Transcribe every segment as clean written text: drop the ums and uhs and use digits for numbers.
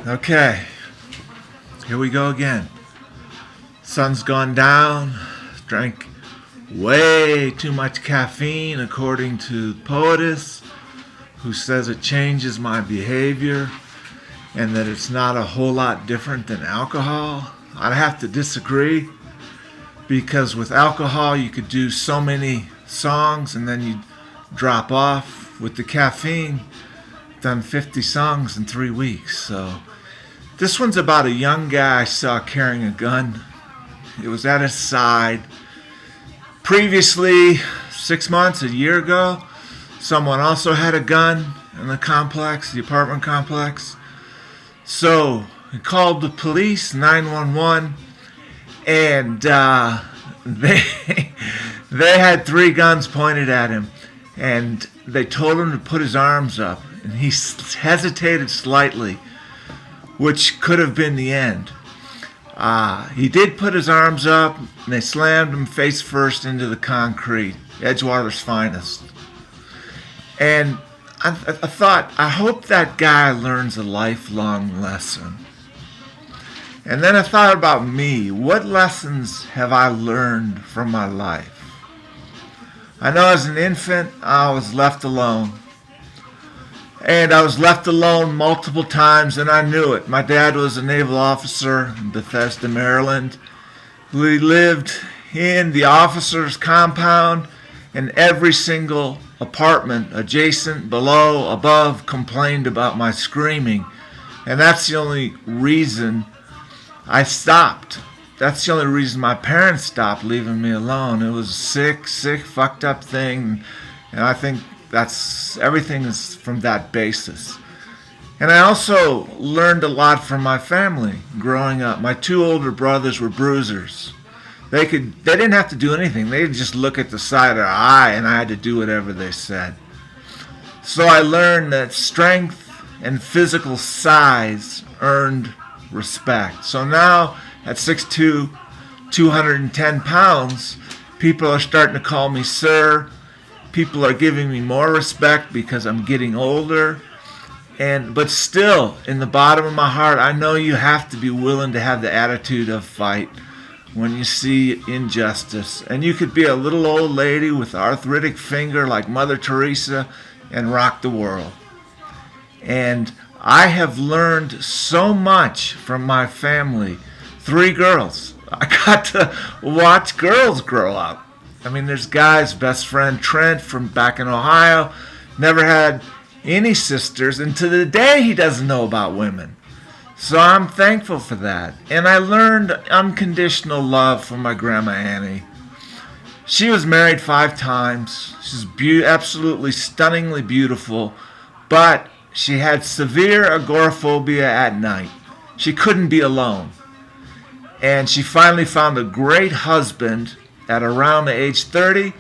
Okay, here we go again. Sun's gone down. Drank way too much caffeine, according to the poetess, who says it changes my behavior and that it's not a whole lot different than alcohol. I'd have to disagree, because with alcohol you could do so many songs and then you drop off. With the caffeine, done 50 songs in 3 weeks. So this one's about a young guy I saw carrying a gun. It was at his side. Previously, 6 months, a year ago, someone also had a gun in the complex, the apartment complex. So he called the police, 911, and they had 3 guns pointed at him, and they told him to put his arms up, and he hesitated slightly, which could have been the end. He did put his arms up, and they slammed him face first into the concrete, Edgewater's finest. And I thought, I hope that guy learns a lifelong lesson. And then I thought about me. What lessons have I learned from my life? I know as an infant, I was left alone. And I was left alone multiple times, and I knew it. My dad was a naval officer in Bethesda, Maryland. We lived in the officer's compound, and every single apartment adjacent, below, above complained about my screaming. And that's the only reason I stopped. That's the only reason my parents stopped leaving me alone. It was a sick, fucked up thing. And I think everything is from that basis. And I also learned a lot from my family growing up. My 2 older brothers were bruisers. They didn't have to do anything. They could just look at the side of their eye, and I had to do whatever they said. So I learned that strength and physical size earned respect. So now, at 6'2", 210 pounds, people are starting to call me sir. People are giving me more respect because I'm getting older. But still, in the bottom of my heart, I know you have to be willing to have the attitude of fight when you see injustice. And you could be a little old lady with arthritic finger like Mother Teresa and rock the world. And I have learned so much from my family. 3 girls. I got to watch girls grow up. I mean, there's guys, best friend Trent from back in Ohio, never had any sisters, and to the day he doesn't know about women. So I'm thankful for that. And I learned unconditional love from my grandma Annie. She was married 5 times. She's absolutely stunningly beautiful, but she had severe agoraphobia at night. She couldn't be alone. And she finally found a great husband at around the age 30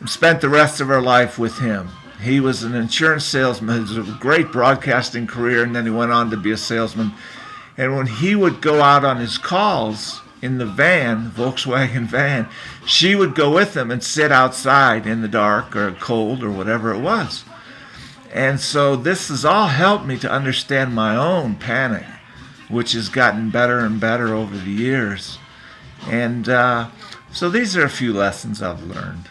and spent the rest of her life with him. He was an insurance salesman. He had a great broadcasting career, and then he went on to be a salesman. And when he would go out on his calls in the van, Volkswagen van, she would go with him and sit outside in the dark or cold or whatever it was. And so this has all helped me to understand my own panic, which has gotten better and better over the years. And so these are a few lessons I've learned.